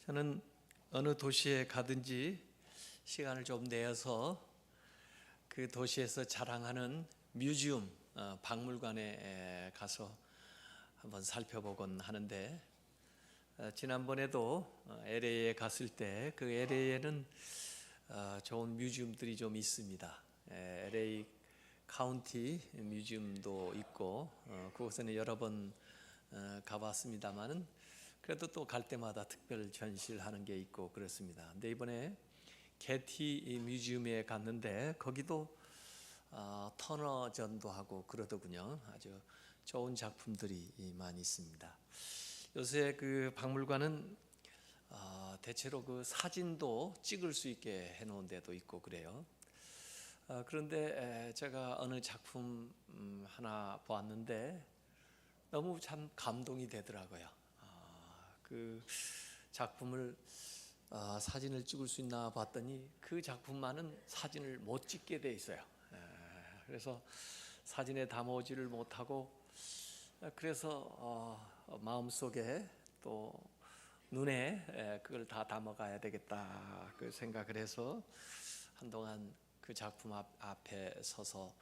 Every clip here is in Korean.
저는 어느 도시에 가든지 시간을 좀 내어서 그 도시에서 자랑하는 뮤지엄, 박물관에 가서 한번 살펴보곤 하는데, 지난번에도 LA에 갔을 때 그 LA에는 좋은 뮤지엄들이 좀 있습니다. LA 카운티 뮤지엄도 있고, 그곳에는 여러 번 가봤습니다만은 그래도 또 갈 때마다 특별 전시를 하는 게 있고 그렇습니다. 근데 이번에 게티 뮤지엄에 갔는데 거기도 터너전도 하고 그러더군요. 아주 좋은 작품들이 많이 있습니다. 요새 그 박물관은 대체로 그 사진도 찍을 수 있게 해놓은 데도 있고 그래요. 그런데 제가 어느 작품 하나 보았는데 너무 참 감동이 되더라고요. 그 작품을 사진을 찍을 수 있나 봤더니 그 작품만은 사진을 못 찍게 돼 있어요. 그래서 사진에 담아오지를 못하고, 그래서 마음속에 또 눈에 그걸 다 담아가야 되겠다 그 생각을 해서 한동안 그 작품 앞에 서서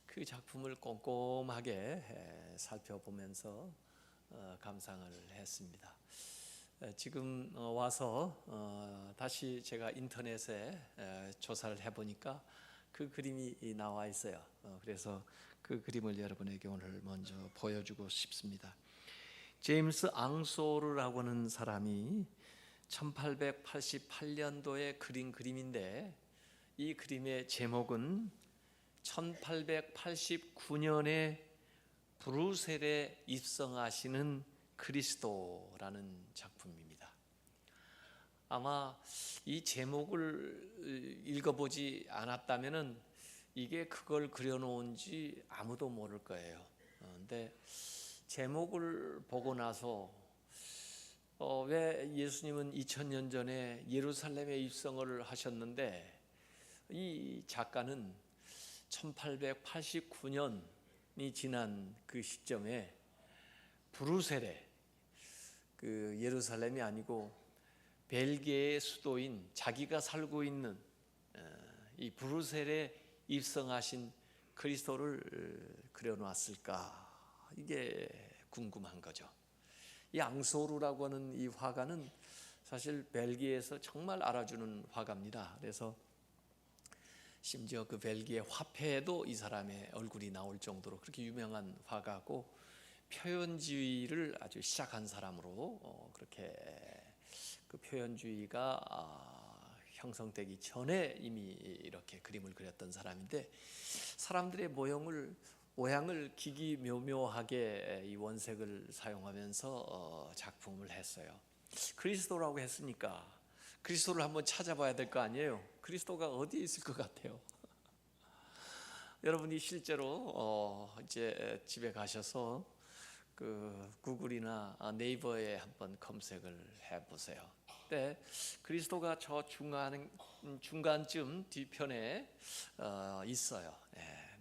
그 작품을 꼼꼼하게 살펴보면서 감상을 했습니다. 지금 와서 다시 제가 인터넷에 조사를 해보니까 그 그림이 나와 있어요. 그래서 그 그림을 여러분에게 오늘 먼저 보여주고 싶습니다. 제임스 앙소르라고 하는 사람이 1888년도에 그린 그림인데, 이 그림의 제목은 1889년에 브루셀에 입성하시는 그리스도라는 작품입니다. 아마 이 제목을 읽어보지 않았다면은 이게 그걸 그려놓은지 아무도 모를 거예요. 근데 제목을 보고 나서 왜 예수님은 2000년 전에 예루살렘에 입성을 하셨는데 이 작가는 1889년이 지난 그 시점에 브루셀에, 그 예루살렘이 아니고 벨기에의 수도인 자기가 살고 있는 이 브루셀에 입성하신 그리스도를 그려놨을까, 이게 궁금한 거죠. 이 앙소르라고 하는 이 화가는 사실 벨기에에서 정말 알아주는 화가입니다. 그래서 심지어 그 벨기에 화폐에도 이 사람의 얼굴이 나올 정도로 그렇게 유명한 화가고, 표현주의를 아주 시작한 사람으로 그렇게 그 표현주의가 형성되기 전에 이미 이렇게 그림을 그렸던 사람인데, 사람들의 모양을 기기묘묘하게 이 원색을 사용하면서 작품을 했어요. 그리스도라고 했으니까 그리스도를 한번 찾아봐야 될 거 아니에요. 그리스도가 어디에 있을 것 같아요? 여러분이 실제로 이제 집에 가셔서 그 구글이나 네이버에 한번 검색을 해보세요. 근데 그리스도가 저 중간쯤 뒤편에 있어요.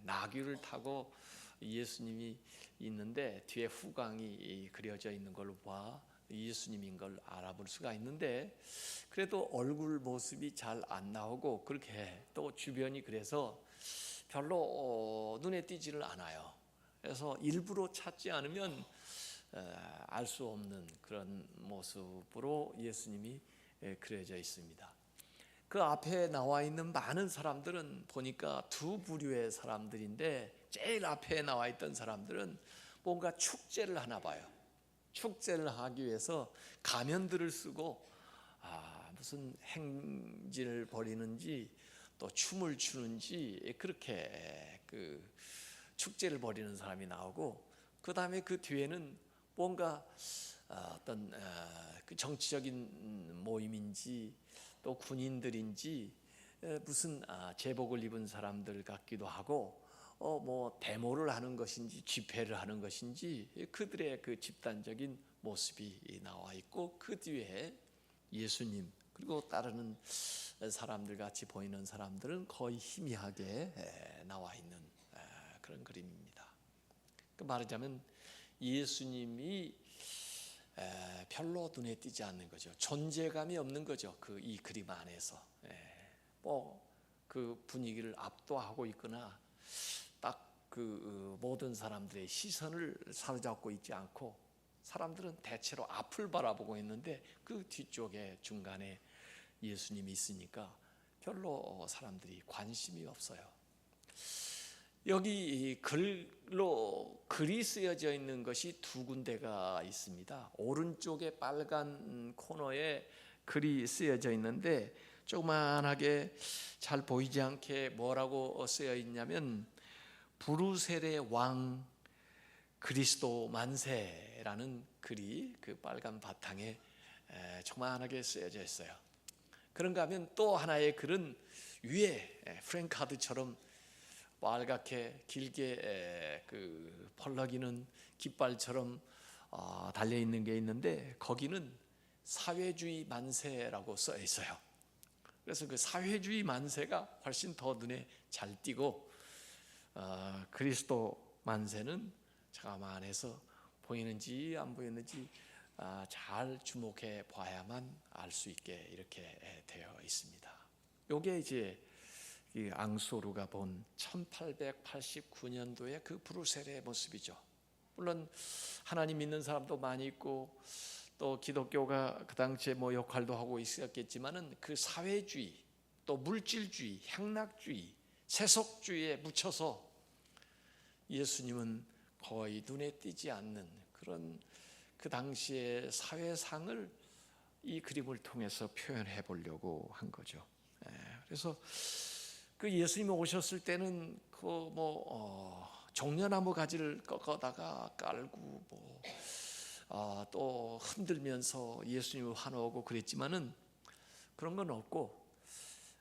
나귀를 타고 예수님이 있는데 뒤에 후광이 그려져 있는 걸로 봐 예수님인 걸 알아볼 수가 있는데, 그래도 얼굴 모습이 잘 안 나오고 그렇게 또 주변이 그래서 별로 눈에 띄지를 않아요. 그래서 일부러 찾지 않으면 알 수 없는 그런 모습으로 예수님이 그려져 있습니다. 그 앞에 나와 있는 많은 사람들은 보니까 두 부류의 사람들인데, 제일 앞에 나와 있던 사람들은 뭔가 축제를 하나 봐요. 축제를 하기 위해서 가면들을 쓰고 무슨 행진을 벌이는지 또 춤을 추는지 그렇게 그 축제를 벌이는 사람이 나오고, 그 다음에 그 뒤에는 뭔가 어떤 그 정치적인 모임인지 또 군인들인지 무슨 제복을 입은 사람들 같기도 하고, 뭐 데모를 하는 것인지 집회를 하는 것인지 그들의 그 집단적인 모습이 나와 있고, 그 뒤에 예수님 그리고 따르는 사람들 같이 보이는 사람들은 거의 희미하게 나와 있는 그런 그림입니다. 말하자면 예수님이 별로 눈에 띄지 않는 거죠. 존재감이 없는 거죠. 이 그림 안에서 그 분위기를 압도하고 있거나 딱 그 모든 사람들의 시선을 사로잡고 있지 않고, 사람들은 대체로 앞을 바라보고 있는데 그 뒤쪽에 중간에 예수님이 있으니까 별로 사람들이 관심이 없어요. 여기 글이 쓰여져 있는 것이 두 군데가 있습니다. 오른쪽에 빨간 코너에 글이 쓰여져 있는데 조그만하게 잘 보이지 않게 뭐라고 쓰여 있냐면 브루셀의 왕 그리스도 만세라는 글이 그 빨간 바탕에 조그만하게 쓰여져 있어요. 그런가 하면 또 하나의 글은 위에 프랭카드처럼 빨갛게 길게 그 펄럭이는 깃발처럼 달려 있는 게 있는데 거기는 사회주의 만세라고 써 있어요. 그래서 그 사회주의 만세가 훨씬 더 눈에 잘 띄고 그리스도 만세는 자그마해서 보이는지 안 보이는지 잘 주목해 봐야만 알 수 있게 이렇게 되어 있습니다. 요게 이제 이 앙소루가 본 1889년도의 그 브루셀의 모습이죠. 물론 하나님 믿는 사람도 많이 있고 또 기독교가 그 당시에 뭐 역할도 하고 있었겠지만은 그 사회주의, 또 물질주의, 향락주의, 세속주의에 묻혀서 예수님은 거의 눈에 띄지 않는 그런 그 당시의 사회상을 이 그림을 통해서 표현해 보려고 한 거죠. 그래서 그 예수님이 오셨을 때는 종려나무 가지를 꺾어다가 깔고 또 흔들면서 예수님을 환호하고 그랬지만은 그런 건 없고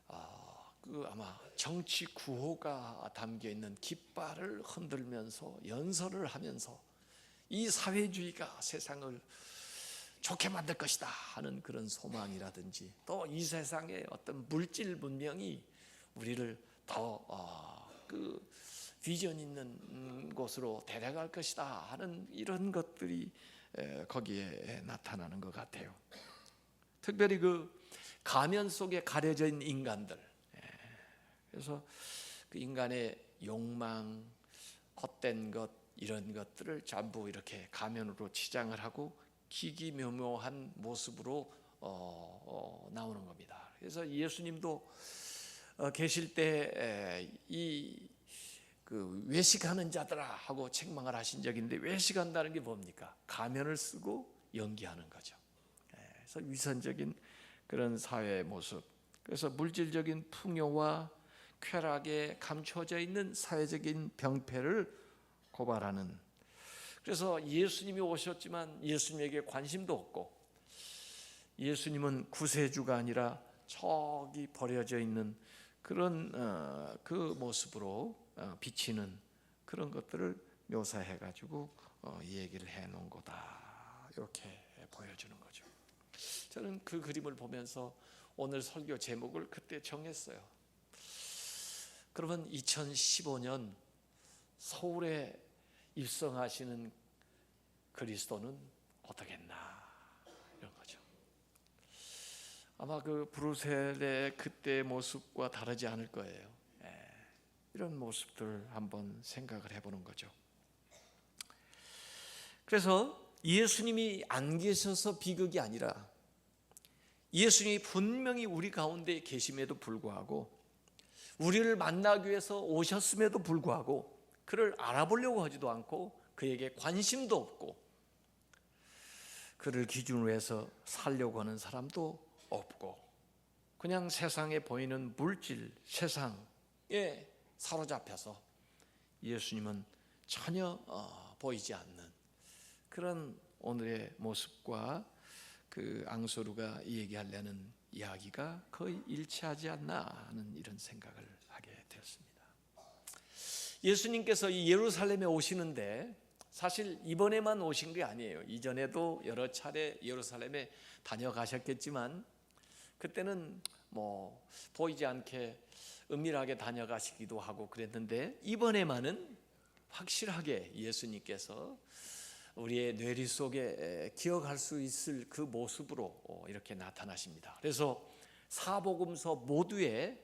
아마 정치 구호가 담겨 있는 깃발을 흔들면서 연설을 하면서 이 사회주의가 세상을 좋게 만들 것이다 하는 그런 소망이라든지 또 이 세상의 어떤 물질 문명이 우리를 더 그 비전 있는 곳으로 데려갈 것이다 하는 이런 것들이 거기에 나타나는 것 같아요. 특별히 그 가면 속에 가려져 있는 인간들, 그래서 그 인간의 욕망, 헛된 것 이런 것들을 전부 이렇게 가면으로 치장을 하고 기기묘묘한 모습으로 나오는 겁니다. 그래서 예수님도 계실 때 이 그 외식하는 자들아 하고 책망을 하신 적인데, 외식한다는 게 뭡니까? 가면을 쓰고 연기하는 거죠. 그래서 위선적인 그런 사회의 모습, 그래서 물질적인 풍요와 쾌락에 감춰져 있는 사회적인 병폐를 고발하는, 그래서 예수님이 오셨지만 예수님에게 관심도 없고 예수님은 구세주가 아니라 저기 버려져 있는 그런 그 모습으로 비치는 그런 것들을 묘사해 가지고 얘기를 해 놓은 거다 이렇게 보여주는 거죠. 저는 그 그림을 보면서 오늘 설교 제목을 그때 정했어요. 그러면 2015년 서울에 입성하시는 그리스도는 어떻겠나 이런 거죠. 아마 그 브루셀의 그때 모습과 다르지 않을 거예요. 이런 모습들 한번 생각을 해보는 거죠. 그래서 예수님이 안 계셔서 비극이 아니라 예수님이 분명히 우리 가운데 계심에도 불구하고, 우리를 만나기 위해서 오셨음에도 불구하고 그를 알아보려고 하지도 않고 그에게 관심도 없고 그를 기준으로 해서 살려고 하는 사람도 없고 그냥 세상에 보이는 물질, 세상에 사로잡혀서 예수님은 전혀 보이지 않는 그런 오늘의 모습과 그 앙소루가 얘기하려는 이야기가 거의 일치하지 않나 하는 이런 생각을 하게 되었습니다. 예수님께서 이 예루살렘에 오시는데 사실 이번에만 오신 게 아니에요. 이전에도 여러 차례 예루살렘에 다녀가셨겠지만 그때는 뭐 보이지 않게 은밀하게 다녀가시기도 하고 그랬는데, 이번에만은 확실하게 예수님께서 우리의 뇌리 속에 기억할 수 있을 그 모습으로 이렇게 나타나십니다. 그래서 사복음서 모두에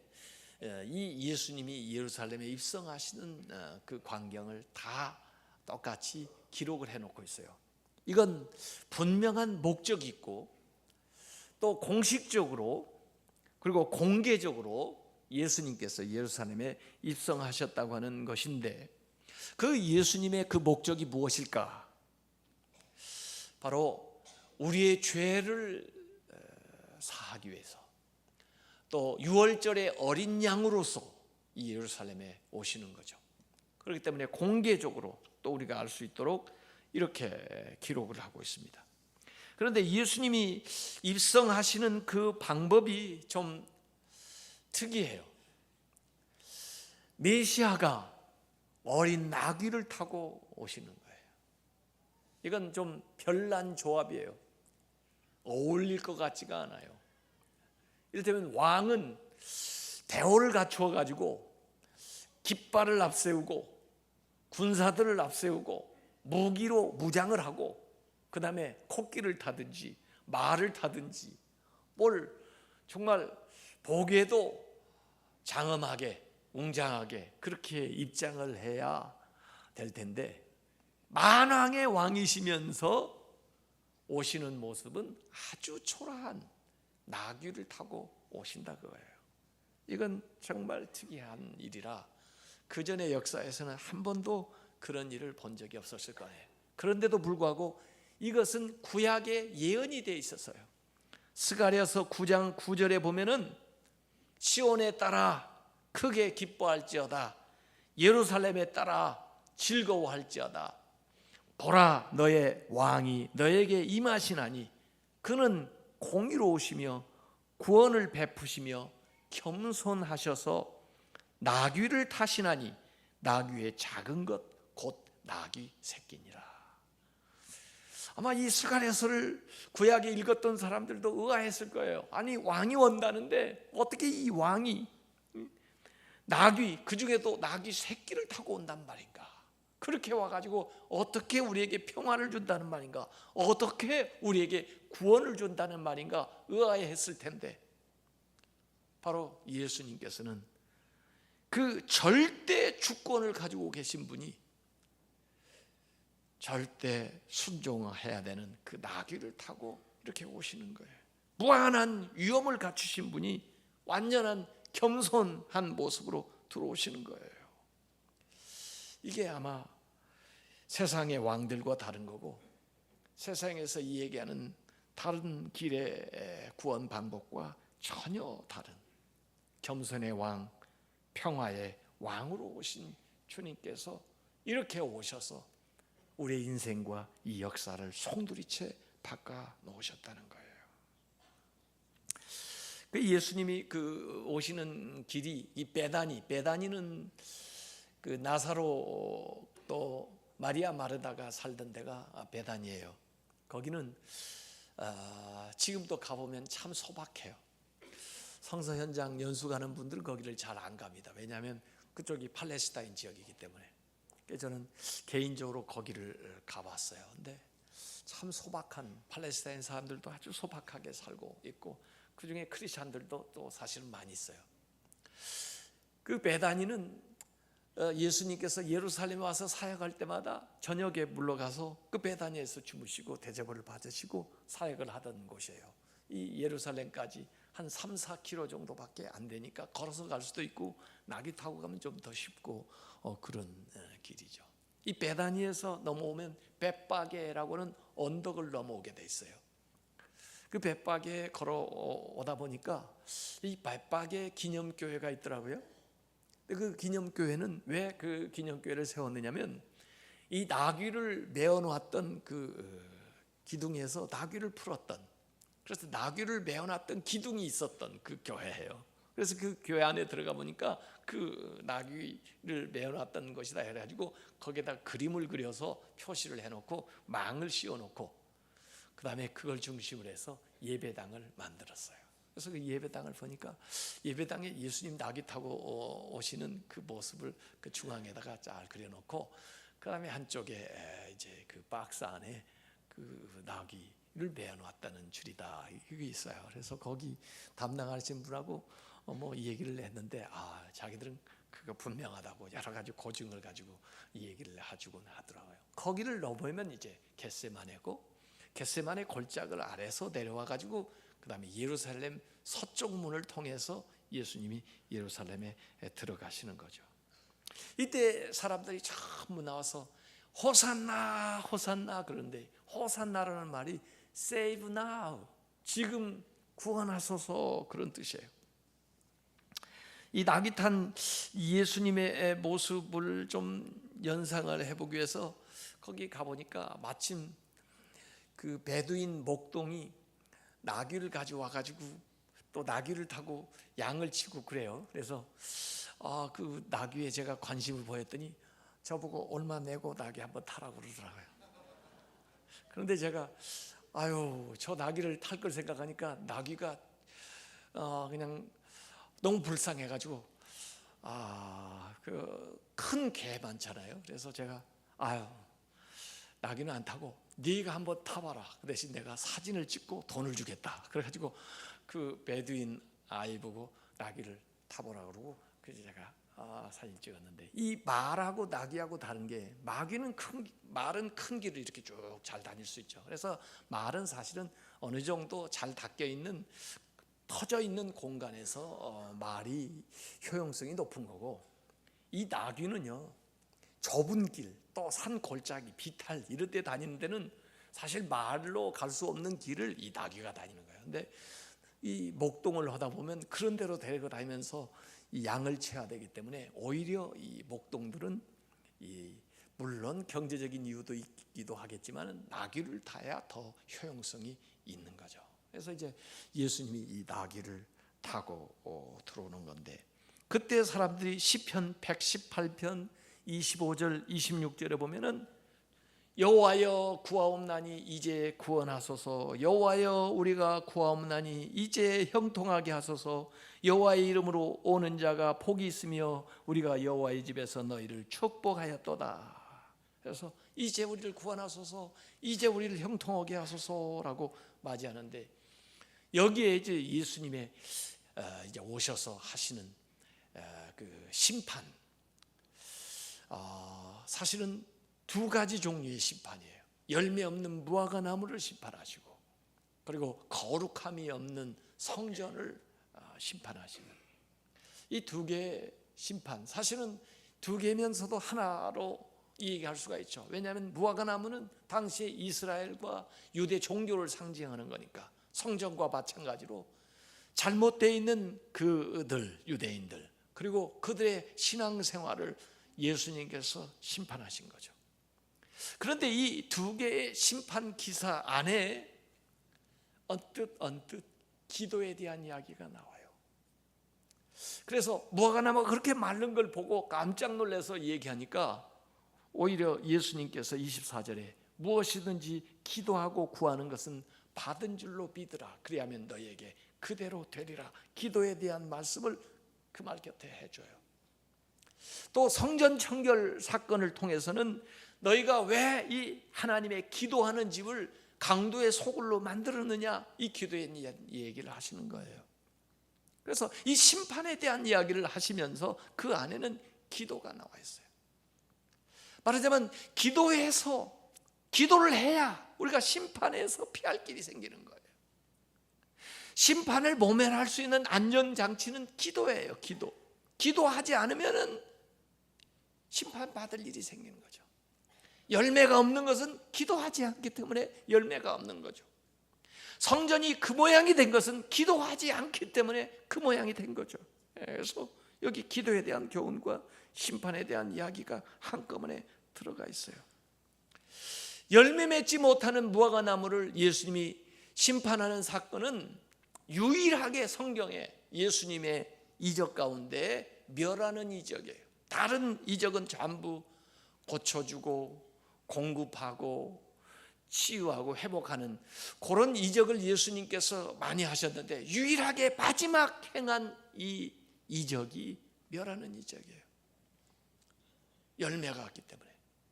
이 예수님이 예루살렘에 입성하시는 그 광경을 다 똑같이 기록을 해놓고 있어요. 이건 분명한 목적이 있고 또 공식적으로 그리고 공개적으로 예수님께서 예루살렘에 입성하셨다고 하는 것인데, 그 예수님의 그 목적이 무엇일까? 바로 우리의 죄를 사하기 위해서, 또 유월절의 어린 양으로서 이 예루살렘에 오시는 거죠. 그렇기 때문에 공개적으로 또 우리가 알 수 있도록 이렇게 기록을 하고 있습니다. 그런데 예수님이 입성하시는 그 방법이 좀 특이해요. 메시아가 어린 나귀를 타고 오시는 거예요. 이건 좀 별난 조합이에요. 어울릴 것 같지가 않아요. 이를테면 왕은 대오를 갖추어 가지고 깃발을 앞세우고 군사들을 앞세우고 무기로 무장을 하고 그 다음에 코끼를 타든지 말을 타든지 뭘 정말 보기에도 장엄하게 웅장하게 그렇게 입장을 해야 될 텐데, 만왕의 왕이시면서 오시는 모습은 아주 초라한 나귀를 타고 오신다 그거예요. 이건 정말 특이한 일이라 그 전의 역사에서는 한 번도 그런 일을 본 적이 없었을 거예요. 그런데도 불구하고 이것은 구약의 예언이 되어 있었어요. 스가랴서 9장 9절에 보면은 시온에 따라 크게 기뻐할지어다, 예루살렘에 따라 즐거워할지어다. 보라, 너의 왕이 너에게 임하시나니 그는 공의로우시며 구원을 베푸시며 겸손하셔서 나귀를 타시나니 나귀의 작은 것 곧 나귀 새끼니라. 아마 이 스가랴서를 구약에 읽었던 사람들도 의아했을 거예요. 아니, 왕이 온다는데 어떻게 이 왕이 나귀, 그 중에도 나귀 새끼를 타고 온단 말인가? 그렇게 와가지고 어떻게 우리에게 평화를 준다는 말인가? 어떻게 우리에게 구원을 준다는 말인가? 의아해했을 텐데, 바로 예수님께서는 그 절대 주권을 가지고 계신 분이 절대 순종해야 되는 그 나귀를 타고 이렇게 오시는 거예요. 무한한 위엄을 갖추신 분이 완전한 겸손한 모습으로 들어오시는 거예요. 이게 아마 세상의 왕들과 다른 거고, 세상에서 이 얘기하는 다른 길의 구원 방법과 전혀 다른 겸손의 왕, 평화의 왕으로 오신 주님께서 이렇게 오셔서 우리의 인생과 이 역사를 송두리째 바꿔 놓으셨다는 거예요. 예수님이 그 오시는 길이 이 베다니는 그 나사로 또 마리아 마르다가 살던 데가 베다니예요. 거기는 지금도 가보면 참 소박해요. 성서 현장 연수 가는 분들은 거기를 잘 안 갑니다. 왜냐하면 그쪽이 팔레스타인 지역이기 때문에. 그래서 저는 개인적으로 거기를 가봤어요. 근데 참 소박한, 팔레스타인 사람들도 아주 소박하게 살고 있고 그 중에 크리스찬들도 또 사실은 많이 있어요. 그 베다니는 예수님께서 예루살렘에 와서 사역할 때마다 저녁에 물러가서 그 베다니에서 주무시고 대접을 받으시고 사역을 하던 곳이에요. 이 예루살렘까지 한 3-4km 정도밖에 안 되니까 걸어서 갈 수도 있고 나귀 타고 가면 좀 더 쉽고 그런 길이죠. 이 베다니에서 넘어오면 벳바게라고는 언덕을 넘어오게 돼 있어요. 그 벳바게에 걸어오다 보니까 이 벳바게 기념교회가 있더라고요. 그 기념교회는 왜 그 기념교회를 세웠느냐면 이 나귀를 메어놓았던 그 기둥에서 나귀를 풀었던, 그래서 나귀를 메어놨던 기둥이 있었던 그 교회예요. 그래서 그 교회 안에 들어가 보니까 그 나귀를 메어놨던 것이다 해가지고 거기에다 그림을 그려서 표시를 해놓고 망을 씌워놓고 그 다음에 그걸 중심으로 해서 예배당을 만들었어요. 그래서 그 예배당을 보니까 예배당에 예수님 나귀 타고 오시는 그 모습을 그 중앙에다가 잘 그려놓고 그다음에 한쪽에 이제 그 박스 안에 그 나귀를 매어놨다는 줄이다 이게 있어요. 그래서 거기 담당하시는 분하고 뭐 이 얘기를 했는데 자기들은 그거 분명하다고 여러 가지 고증을 가지고 이 얘기를 해주곤 하더라고요. 거기를 넘으면 이제 겟세마네고, 겟세마네 골짜기를 아래서 내려와 가지고 그다음에 예루살렘 서쪽 문을 통해서 예수님이 예루살렘에 들어가시는 거죠. 이때 사람들이 전부 나와서 호산나 호산나 그런데 호산나라는 말이 save now, 지금 구원하소서 그런 뜻이에요. 이 나귀 탄 예수님의 모습을 좀 연상을 해보기 위해서 거기 가보니까 마침 그 베두인 목동이 나귀를 가져와 가지고 또 나귀를 타고 양을 치고 그래요. 그래서 그 나귀에 제가 관심을 보였더니 저보고 얼마 내고 나귀 한번 타라고 그러더라고요. 그런데 제가 저 나귀를 탈 걸 생각하니까 나귀가 그냥 너무 불쌍해가지고 그 큰 개 많잖아요. 그래서 제가 나귀는 안 타고 네가 한번 타봐라. 그 대신 내가 사진을 찍고 돈을 주겠다. 그래가지고 그 베두인 아이 보고 나귀를 타보라 그러고 그래서 제가 사진 찍었는데, 이 말하고 나귀하고 다른 게 말은 큰 길을 이렇게 쭉 잘 다닐 수 있죠. 그래서 말은 사실은 어느 정도 잘 닦여 있는 터져 있는 공간에서 말이 효용성이 높은 거고, 이 나귀는요 좁은 길, 또 산 골짜기, 비탈 이런 데 다니는 데는 사실 말로 갈 수 없는 길을 이 나귀가 다니는 거예요. 근데 이 목동을 하다 보면 그런 데로 데리고 다니면서 이 양을 쳐야 되기 때문에 오히려 이 목동들은 물론 경제적인 이유도 있기도 하겠지만 나귀를 타야 더 효용성이 있는 거죠. 그래서 이제 예수님이 이 나귀를 타고 들어오는 건데, 그때 사람들이 시편 118편 25절 26절에 보면은 여호와여 구하옵나니 이제 구원하소서, 여호와여 우리가 구하옵나니 이제 형통하게 하소서, 여호와의 이름으로 오는 자가 복이 있으며 우리가 여호와의 집에서 너희를 축복하였도다. 그래서 이제 우리를 구원하소서, 이제 우리를 형통하게 하소서라고 맞이하는데, 여기에 이제 예수님의 이제 오셔서 하시는 그 심판, 사실은 두 가지 종류의 심판이에요. 열매 없는 무화과 나무를 심판하시고, 그리고 거룩함이 없는 성전을 심판하시는 이 두 개의 심판, 사실은 두 개면서도 하나로 얘기할 수가 있죠. 왜냐하면 무화과 나무는 당시에 이스라엘과 유대 종교를 상징하는 거니까 성전과 마찬가지로 잘못되어 있는 그들 유대인들, 그리고 그들의 신앙생활을 예수님께서 심판하신 거죠. 그런데 이 두 개의 심판 기사 안에 언뜻 기도에 대한 이야기가 나와요. 그래서 무화과나무가 그렇게 마른 걸 보고 깜짝 놀라서 얘기하니까 오히려 예수님께서 24절에 무엇이든지 기도하고 구하는 것은 받은 줄로 믿으라, 그리하면 너희에게 그대로 되리라. 기도에 대한 말씀을 그 말 곁에 해줘요. 또 성전 청결 사건을 통해서는 너희가 왜 이 하나님의 기도하는 집을 강도의 소굴로 만들었느냐, 이 기도에 대한 얘기를 하시는 거예요. 그래서 이 심판에 대한 이야기를 하시면서 그 안에는 기도가 나와 있어요. 말하자면 기도를 해야 우리가 심판에서 피할 길이 생기는 거예요. 심판을 모면할 수 있는 안전장치는 기도예요. 기도하지 않으면 심판받을 일이 생기는 거죠. 열매가 없는 것은 기도하지 않기 때문에 열매가 없는 거죠. 성전이 그 모양이 된 것은 기도하지 않기 때문에 그 모양이 된 거죠. 그래서 여기 기도에 대한 교훈과 심판에 대한 이야기가 한꺼번에 들어가 있어요. 열매 맺지 못하는 무화과 나무를 예수님이 심판하는 사건은 유일하게 성경에 예수님의 이적 가운데 멸하는 이적이에요. 다른 이적은 전부 고쳐주고 공급하고 치유하고 회복하는 그런 이적을 예수님께서 많이 하셨는데, 유일하게 마지막 행한 이 이적이 멸하는 이적이에요. 열매가 없기 때문에.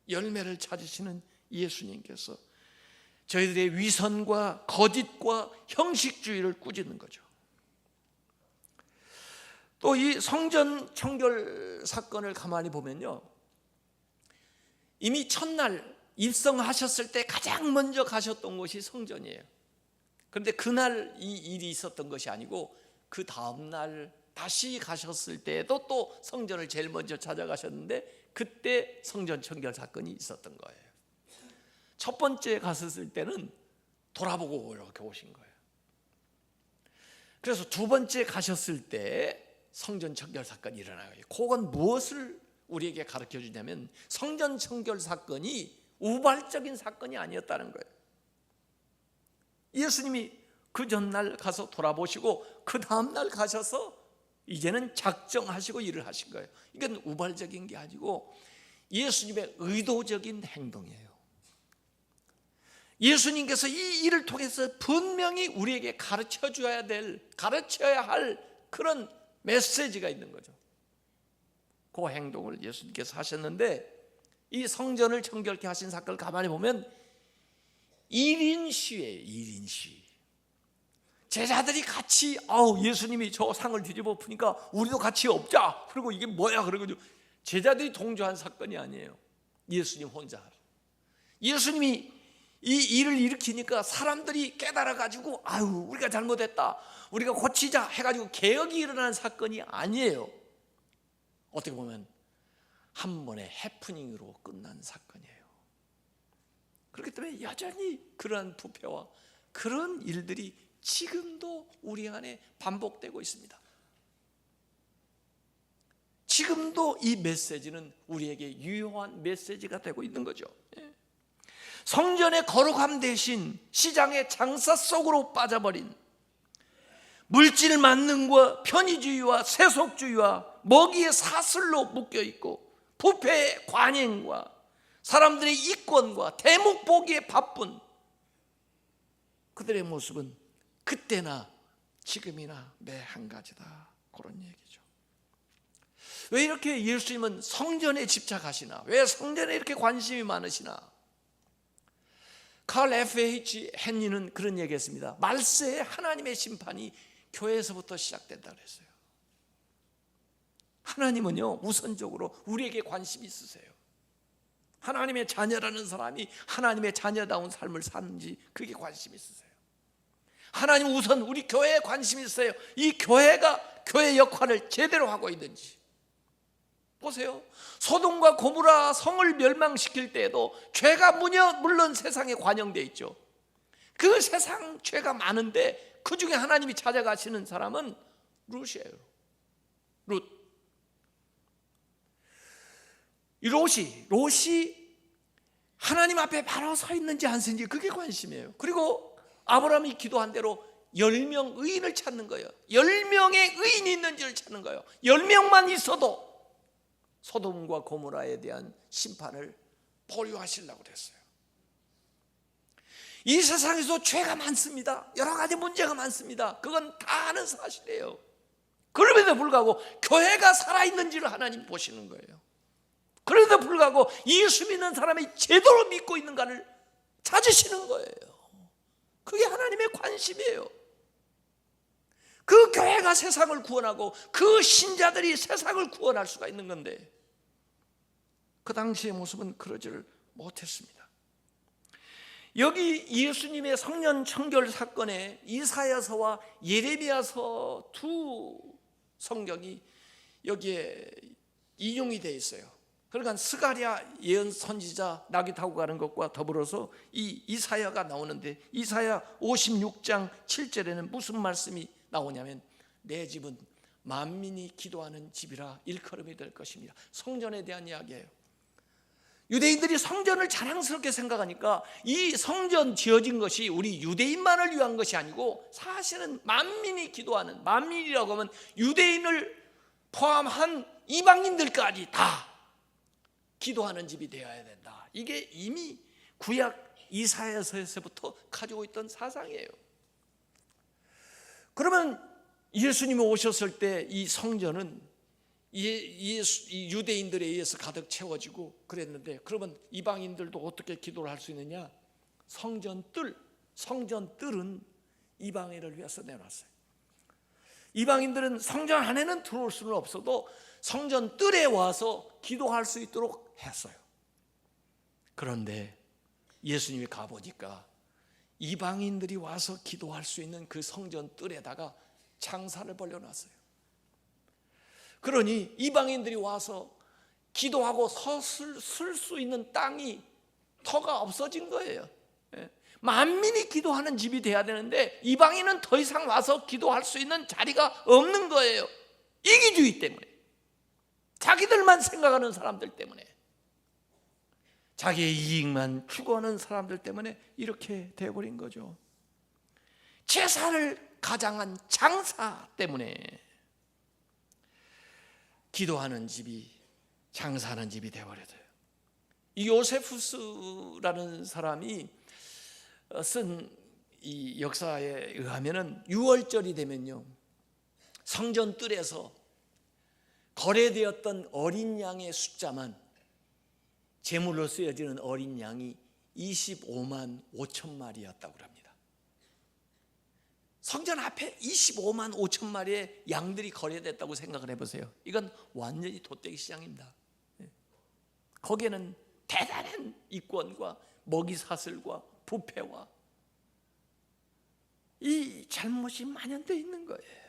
열매를 찾으시는 예수님께서 저희들의 위선과 거짓과 형식주의를 꾸짖는 거죠. 또 이 성전 청결 사건을 가만히 보면요, 이미 첫날 입성하셨을 때 가장 먼저 가셨던 곳이 성전이에요. 그런데 그날 이 일이 있었던 것이 아니고 그 다음날 다시 가셨을 때에도 또 성전을 제일 먼저 찾아가셨는데 그때 성전 청결 사건이 있었던 거예요. 첫 번째 갔을 때는 돌아보고 이렇게 오신 거예요. 그래서 두 번째 가셨을 때 성전 청결 사건이 일어나요. 그건 무엇을 우리에게 가르쳐 주냐면 성전 청결 사건이 우발적인 사건이 아니었다는 거예요. 예수님이 그 전날 가서 돌아보시고 그 다음날 가셔서 이제는 작정하시고 일을 하신 거예요. 이건 우발적인 게 아니고 예수님의 의도적인 행동이에요. 예수님께서 이 일을 통해서 분명히 우리에게 가르쳐야 할 그런 메시지가 있는 거죠. 그 행동을 예수님께서 하셨는데 이 성전을 청결케 하신 사건을 가만히 보면 1인 시위예요. 1인 시위. 제자들이 같이 예수님이 저 상을 뒤집어 엎으니까 우리도 같이 엎자. 그리고 이게 뭐야? 그러고 제자들이 동조한 사건이 아니에요. 예수님 혼자. 예수님이 이 일을 일으키니까 사람들이 깨달아가지고 우리가 잘못했다, 우리가 고치자 해가지고 개혁이 일어난 사건이 아니에요. 어떻게 보면 한 번의 해프닝으로 끝난 사건이에요. 그렇기 때문에 여전히 그러한 부패와 그런 일들이 지금도 우리 안에 반복되고 있습니다. 지금도 이 메시지는 우리에게 유효한 메시지가 되고 있는 거죠. 성전의 거룩함 대신 시장의 장사 속으로 빠져버린 물질 만능과 편의주의와 세속주의와 먹이의 사슬로 묶여있고 부패의 관행과 사람들의 이권과 대목 보기에 바쁜 그들의 모습은 그때나 지금이나 매 한 가지다. 그런 얘기죠. 왜 이렇게 예수님은 성전에 집착하시나? 왜 성전에 이렇게 관심이 많으시나? 칼 F.H. 헨리는 그런 얘기했습니다. 말세에 하나님의 심판이 교회에서부터 시작된다 그랬어요. 하나님은요, 우선적으로 우리에게 관심이 있으세요. 하나님의 자녀라는 사람이 하나님의 자녀다운 삶을 사는지 그게 관심이 있으세요. 하나님 우선 우리 교회에 관심이 있어요. 이 교회가 교회 역할을 제대로 하고 있는지 보세요. 소돔과 고모라 성을 멸망시킬 때에도 죄가 물론 세상에 관영되어 있죠. 그 세상 죄가 많은데 그 중에 하나님이 찾아가시는 사람은 룻이에요. 롯이 하나님 앞에 바로 서 있는지 안 서있는지 그게 관심이에요. 그리고 아브라함이 기도한 대로 10명 의인을 찾는 거예요. 10명의 의인이 있는지를 찾는 거예요. 10명만 있어도 소돔과 고모라에 대한 심판을 보류하시려고 그랬어요. 이 세상에서 죄가 많습니다. 여러 가지 문제가 많습니다. 그건 다 아는 사실이에요. 그럼에도 불구하고 교회가 살아있는지를 하나님 보시는 거예요. 그럼에도 불구하고 예수 믿는 사람이 제대로 믿고 있는가를 찾으시는 거예요. 그게 하나님의 관심이에요. 그 교회가 세상을 구원하고 그 신자들이 세상을 구원할 수가 있는 건데 그 당시의 모습은 그러지를 못했습니다. 여기 예수님의 성전 청결 사건에 이사야서와 예레미야서 두 성경이 여기에 인용이 되어 있어요. 그러니까 스가랴 예언 선지자 나귀 타고 가는 것과 더불어서 이 이사야가 나오는데 이사야 56장 7절에는 무슨 말씀이 나오냐면 내 집은 만민이 기도하는 집이라 일컬음이 될 것입니다. 성전에 대한 이야기예요. 유대인들이 성전을 자랑스럽게 생각하니까 이 성전 지어진 것이 우리 유대인만을 위한 것이 아니고 사실은 만민이 기도하는, 만민이라고 하면 유대인을 포함한 이방인들까지 다 기도하는 집이 되어야 된다. 이게 이미 구약 이사야서에서부터 가지고 있던 사상이에요. 그러면 예수님이 오셨을 때 이 성전은 이 유대인들에 의해서 가득 채워지고 그랬는데, 그러면 이방인들도 어떻게 기도를 할 수 있느냐? 성전뜰은 이방인을 위해서 내놨어요. 이방인들은 성전 안에는 들어올 수는 없어도 성전뜰에 와서 기도할 수 있도록 했어요. 그런데 예수님이 가보니까 이방인들이 와서 기도할 수 있는 그 성전뜰에다가 창살을 벌려놨어요. 그러니 이방인들이 와서 기도하고 쓸 수 있는 땅이, 터가 없어진 거예요. 만민이 기도하는 집이 돼야 되는데 이방인은 더 이상 와서 기도할 수 있는 자리가 없는 거예요. 이기주의 때문에, 자기들만 생각하는 사람들 때문에, 자기의 이익만 추구하는 사람들 때문에 이렇게 되어버린 거죠. 제사를 가장한 장사 때문에 기도하는 집이, 장사하는 집이 되어버렸어요. 이 요세푸스라는 사람이 쓴 이 역사에 의하면은 6월절이 되면요, 성전뜰에서 거래되었던 어린 양의 숫자만, 제물로 쓰여지는 어린 양이 25만 5천 마리였다고 합니다. 성전 앞에 25만 5천 마리의 양들이 거래됐다고 생각을 해보세요. 이건 완전히 돗대기 시장입니다. 거기에는 대단한 이권과 먹이사슬과 부패와 이 잘못이 만연되어 있는 거예요.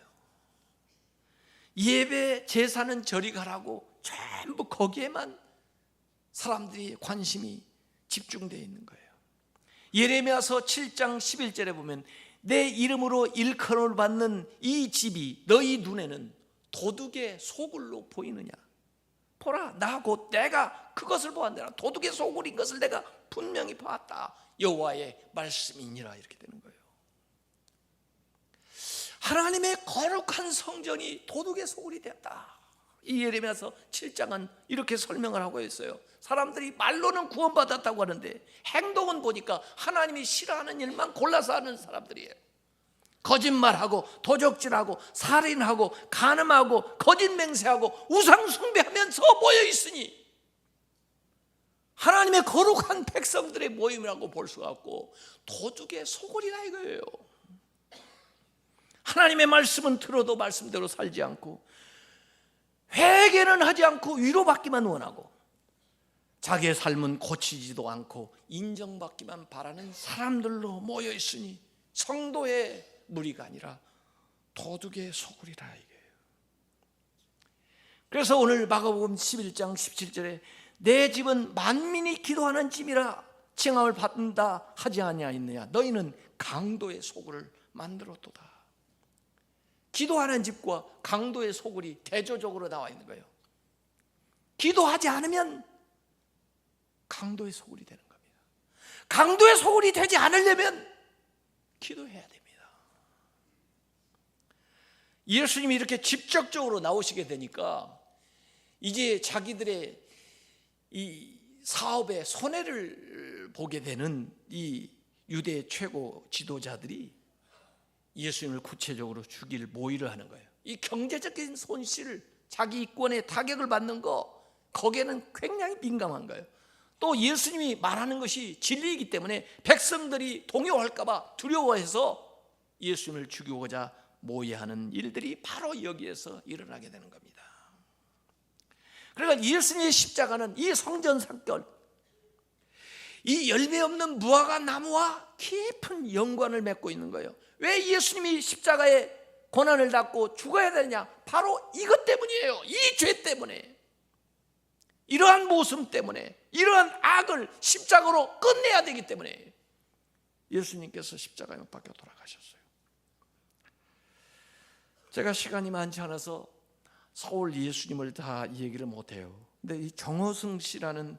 예배, 제사는 저리 가라고 전부 거기에만 사람들이 관심이 집중되어 있는 거예요. 예레미야서 7장 11절에 보면 내 이름으로 일컬음을 받는 이 집이 너희 눈에는 도둑의 소굴로 보이느냐? 보라, 나 곧 내가 그것을 보았느라. 도둑의 소굴인 것을 내가 분명히 보았다. 여호와의 말씀이니라. 이렇게 되는 거예요. 하나님의 거룩한 성전이 도둑의 소굴이 되었다. 이 예레미야서 7장은 이렇게 설명을 하고 있어요. 사람들이 말로는 구원받았다고 하는데 행동은 보니까 하나님이 싫어하는 일만 골라서 하는 사람들이에요. 거짓말하고 도적질하고 살인하고 간음하고 거짓 맹세하고 우상 숭배하면서 모여 있으니 하나님의 거룩한 백성들의 모임이라고 볼 수가 없고 도둑의 소굴이다 이거예요. 하나님의 말씀은 들어도 말씀대로 살지 않고 회개는 하지 않고 위로받기만 원하고 자기의 삶은 고치지도 않고 인정받기만 바라는 사람들로 모여 있으니 성도의 무리가 아니라 도둑의 소굴이라 이거예요. 그래서 오늘 마가복음 11장 17절에 내 집은 만민이 기도하는 집이라 칭함을 받는다 하지 아니하였느냐? 너희는 강도의 소굴을 만들었도다. 기도하는 집과 강도의 소굴이 대조적으로 나와 있는 거예요. 기도하지 않으면 강도의 소굴이 되는 겁니다. 강도의 소굴이 되지 않으려면 기도해야 됩니다. 예수님이 이렇게 직접적으로 나오시게 되니까 이제 자기들의 이 사업에 손해를 보게 되는 이 유대 최고 지도자들이 예수님을 구체적으로 죽일 모의를 하는 거예요. 이 경제적인 손실, 자기 이권에 타격을 받는 거, 거기에는 굉장히 민감한 거예요. 또 예수님이 말하는 것이 진리이기 때문에 백성들이 동요할까 봐 두려워해서 예수님을 죽이고자 모의하는 일들이 바로 여기에서 일어나게 되는 겁니다. 그러니까 예수님의 십자가는 이 성전 사건, 이 열매 없는 무화과 나무와 깊은 연관을 맺고 있는 거예요. 왜 예수님이 십자가에 고난을 받고 죽어야 되느냐? 바로 이것 때문이에요. 이 죄 때문에, 이러한 모습 때문에, 이러한 악을 십자가로 끝내야 되기 때문에 예수님께서 십자가에 못 박혀 돌아가셨어요. 제가 시간이 많지 않아서 서울 예수님을 다 얘기를 못해요. 근데 이 정호승 씨라는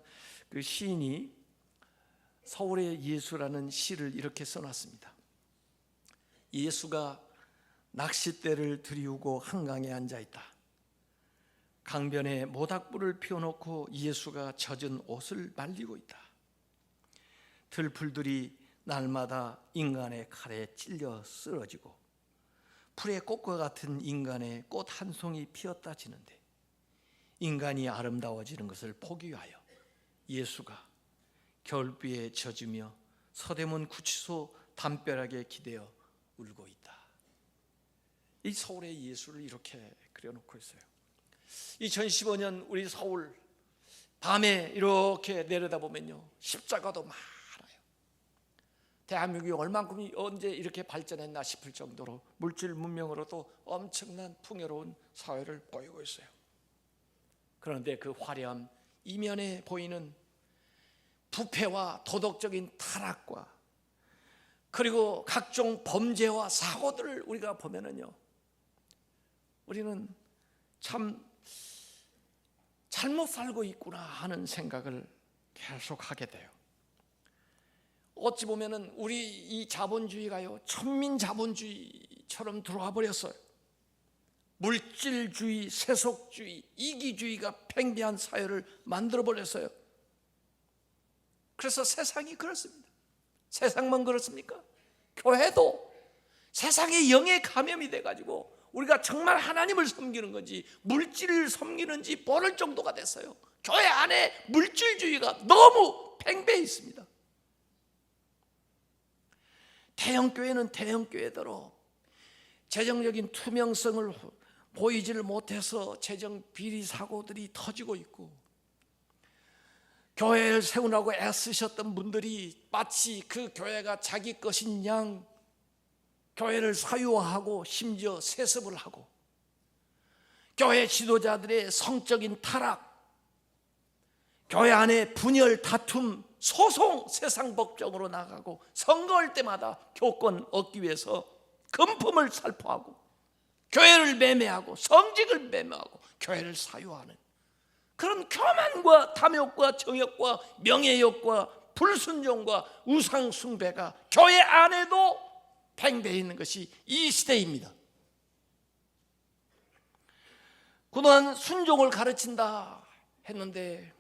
그 시인이 서울의 예수라는 시를 이렇게 써놨습니다. 예수가 낚싯대를 들이우고 한강에 앉아있다. 강변에 모닥불을 피워놓고 예수가 젖은 옷을 말리고 있다. 들풀들이 날마다 인간의 칼에 찔려 쓰러지고 풀의 꽃과 같은 인간의 꽃 한 송이 피었다 지는데 인간이 아름다워지는 것을 보기 위하여 예수가 겨울비에 젖으며 서대문 구치소 담벼락에 기대어 울고 있다. 이 서울의 예수를 이렇게 그려놓고 있어요. 2015년 우리 서울 밤에 이렇게 내려다보면요, 십자가도 많아요. 대한민국이 얼만큼 언제 이렇게 발전했나 싶을 정도로 물질 문명으로도 엄청난 풍요로운 사회를 보이고 있어요. 그런데 그 화려함 이면에 보이는 부패와 도덕적인 타락과 그리고 각종 범죄와 사고들을 우리가 보면은요, 우리는 참 잘못 살고 있구나 하는 생각을 계속 하게 돼요. 어찌 보면은 우리 이 자본주의가요, 천민 자본주의처럼 들어와 버렸어요. 물질주의, 세속주의, 이기주의가 팽배한 사회를 만들어 버렸어요. 그래서 세상이 그렇습니다. 세상만 그렇습니까? 교회도 세상의 영에 감염이 돼가지고 우리가 정말 하나님을 섬기는 건지 물질을 섬기는지 모를 정도가 됐어요. 교회 안에 물질주의가 너무 팽배해 있습니다. 대형교회는 대형교회대로 재정적인 투명성을 보이지를 못해서 재정 비리 사고들이 터지고 있고, 교회를 세우라고 애쓰셨던 분들이 마치 그 교회가 자기 것인 양 교회를 사유화하고 심지어 세습을 하고, 교회 지도자들의 성적인 타락, 교회 안에 분열, 다툼, 소송, 세상 법정으로 나가고 선거할 때마다 교권 얻기 위해서 금품을 살포하고 교회를 매매하고 성직을 매매하고 교회를 사유하는 그런 교만과 탐욕과 정욕과 명예욕과 불순종과 우상 숭배가 교회 안에도 팽배해 있는 것이 이 시대입니다. 그동안 순종을 가르친다 했는데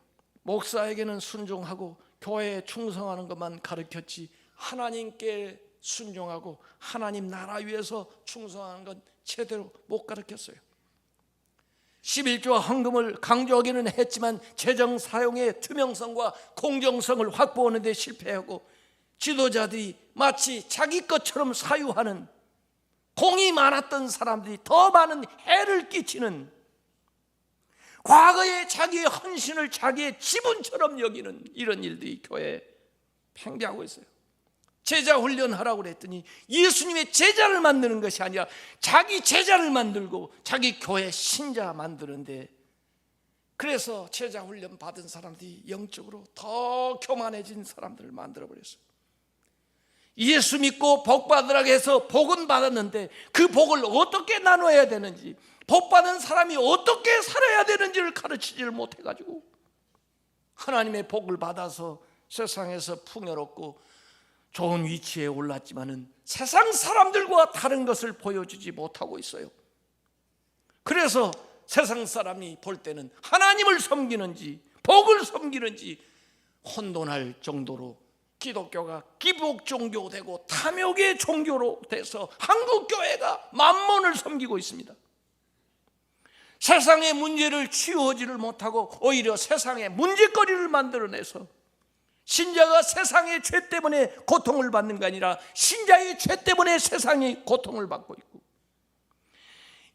목사에게는 순종하고 교회에 충성하는 것만 가르쳤지 하나님께 순종하고 하나님 나라 위해서 충성하는 건 제대로 못 가르쳤어요. 11조와 헌금을 강조하기는 했지만 재정 사용의 투명성과 공정성을 확보하는 데 실패하고 지도자들이 마치 자기 것처럼 사유하는, 공이 많았던 사람들이 더 많은 해를 끼치는, 과거에 자기의 헌신을 자기의 지분처럼 여기는 이런 일들이 교회에 팽배하고 있어요. 제자 훈련하라고 그랬더니 예수님의 제자를 만드는 것이 아니라 자기 제자를 만들고 자기 교회 신자 만드는데, 그래서 제자 훈련 받은 사람들이 영적으로 더 교만해진 사람들을 만들어버렸어요. 예수 믿고 복 받으라고 해서 복은 받았는데 그 복을 어떻게 나눠야 되는지, 복 받은 사람이 어떻게 살아야 되는지를 가르치지를 못해가지고 하나님의 복을 받아서 세상에서 풍요롭고 좋은 위치에 올랐지만은 세상 사람들과 다른 것을 보여주지 못하고 있어요. 그래서 세상 사람이 볼 때는 하나님을 섬기는지 복을 섬기는지 혼돈할 정도로 기독교가 기복 종교 되고 탐욕의 종교로 돼서 한국 교회가 만몬을 섬기고 있습니다. 세상의 문제를 치유하지를 못하고 오히려 세상의 문제거리를 만들어내서 신자가 세상의 죄 때문에 고통을 받는 게 아니라 신자의 죄 때문에 세상이 고통을 받고 있고,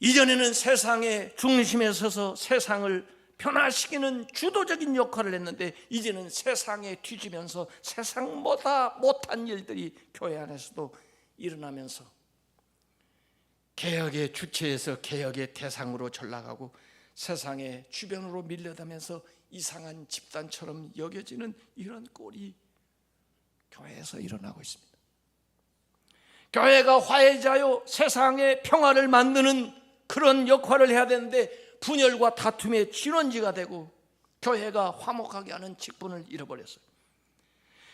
이전에는 세상의 중심에 서서 세상을 변화시키는 주도적인 역할을 했는데 이제는 세상에 뒤지면서 세상보다 못한 일들이 교회 안에서도 일어나면서 개혁의 주체에서 개혁의 대상으로 전락하고 세상의 주변으로 밀려다면서 이상한 집단처럼 여겨지는 이런 꼴이 교회에서 일어나고 있습니다. 교회가 화해자요 세상의 평화를 만드는 그런 역할을 해야 되는데 분열과 다툼의 진원지가 되고 교회가 화목하게 하는 직분을 잃어버렸어요.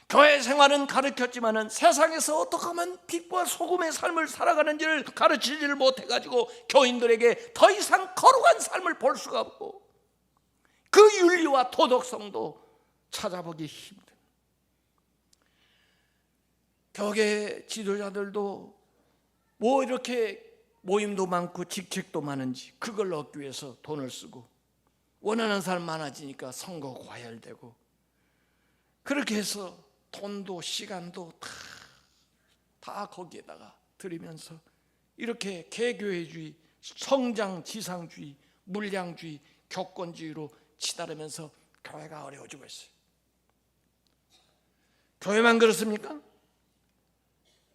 교회 생활은 가르쳤지만은 세상에서 어떻게 하면 빛과 소금의 삶을 살아가는지를 가르치지를 못해가지고 교인들에게 더 이상 거룩한 삶을 볼 수가 없고 그 윤리와 도덕성도 찾아보기 힘든, 교계 지도자들도 뭐 이렇게 모임도 많고 직책도 많은지 그걸 얻기 위해서 돈을 쓰고 원하는 사람 많아지니까 선거 과열되고, 그렇게 해서 돈도 시간도 다 거기에다가 들이면서 이렇게 개교회주의, 성장 지상주의, 물량주의, 교권주의로 치달으면서 교회가 어려워지고 있어요. 교회만 그렇습니까?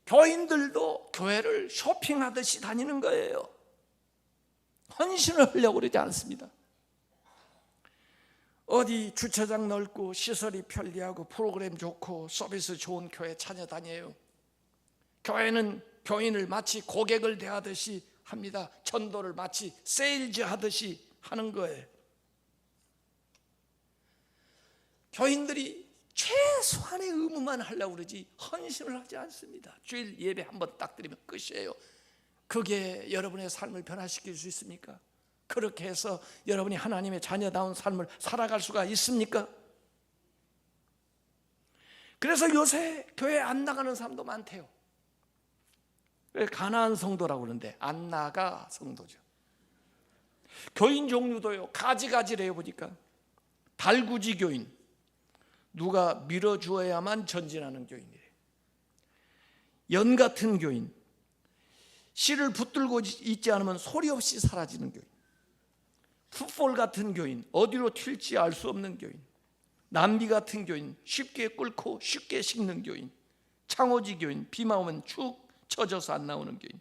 교인들도 교회를 쇼핑하듯이 다니는 거예요. 헌신을 하려고 그러지 않습니다. 어디 주차장 넓고 시설이 편리하고 프로그램 좋고 서비스 좋은 교회 찾아다녀요. 교회는 교인을 마치 고객을 대하듯이 합니다. 전도를 마치 세일즈 하듯이 하는 거예요. 교인들이 최소한의 의무만 하려고 그러지 헌신을 하지 않습니다. 주일 예배 한번 딱 드리면 끝이에요. 그게 여러분의 삶을 변화시킬 수 있습니까? 그렇게 해서 여러분이 하나님의 자녀다운 삶을 살아갈 수가 있습니까? 그래서 요새 교회 안 나가는 사람도 많대요. 가나안 성도라고 그러는데 안 나가 성도죠. 교인 종류도요 가지가지래요. 보니까 달구지 교인, 누가 밀어주어야만 전진하는 교인이래요. 연 같은 교인, 씨를 붙들고 있지 않으면 소리 없이 사라지는 교인, 풋볼 같은 교인, 어디로 튈지 알 수 없는 교인, 남비 같은 교인, 쉽게 끓고 쉽게 식는 교인, 창호지 교인, 비만 오면 축 처져서 안 나오는 교인,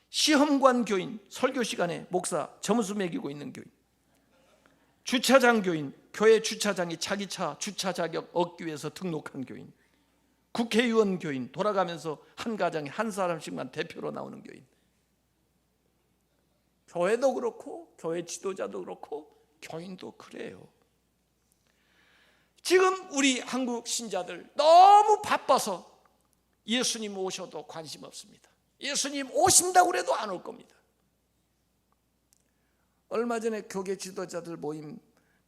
시험관 교인, 설교 시간에 목사 점수 매기고 있는 교인, 주차장 교인, 교회 주차장이 자기 차 주차 자격 얻기 위해서 등록한 교인, 국회의원 교인, 돌아가면서 한 가정에 한 사람씩만 대표로 나오는 교인. 교회도 그렇고 교회 지도자도 그렇고 교인도 그래요. 지금 우리 한국 신자들 너무 바빠서 예수님 오셔도 관심 없습니다. 예수님 오신다고 해도 안 올 겁니다. 얼마 전에 교계 지도자들 모임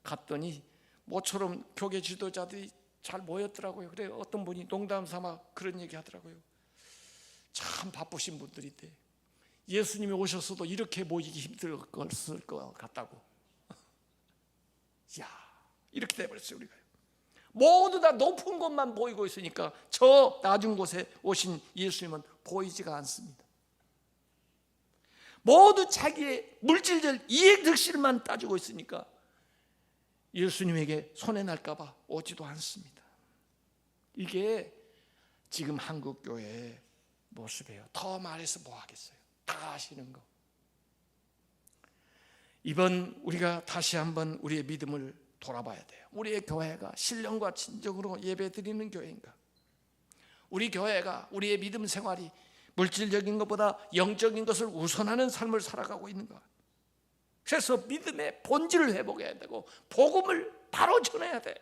갔더니 모처럼 교계 지도자들이 잘 모였더라고요. 그래 어떤 분이 농담 삼아 그런 얘기 하더라고요. 참 바쁘신 분들인데 예수님이 오셨어도 이렇게 모이기 힘들었을 것 같다고. 야, 이렇게 돼버렸어요. 우리가 모두 다 높은 곳만 보이고 있으니까 저 낮은 곳에 오신 예수님은 보이지가 않습니다. 모두 자기의 물질적 이익 득실만 따지고 있으니까 예수님에게 손해날까 봐 오지도 않습니다. 이게 지금 한국 교회의 모습이에요. 더 말해서 뭐 하겠어요. 다 아시는 거. 이번 우리가 다시 한번 우리의 믿음을 돌아봐야 돼요. 우리의 교회가 신령과 진정으로 예배드리는 교회인가? 우리 교회가 우리의 믿음 생활이 물질적인 것보다 영적인 것을 우선하는 삶을 살아가고 있는가? 그래서 믿음의 본질을 회복해야 되고 복음을 바로 전해야 돼요.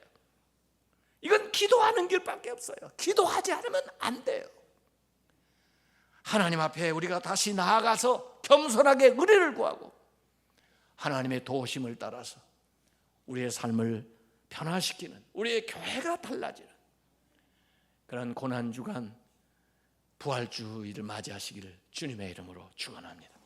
이건 기도하는 길밖에 없어요. 기도하지 않으면 안 돼요. 하나님 앞에 우리가 다시 나아가서 겸손하게 은혜를 구하고 하나님의 도우심을 따라서 우리의 삶을 변화시키는, 우리의 교회가 달라지는 그런 고난주간 부활주의를 맞이하시기를 주님의 이름으로 축원합니다.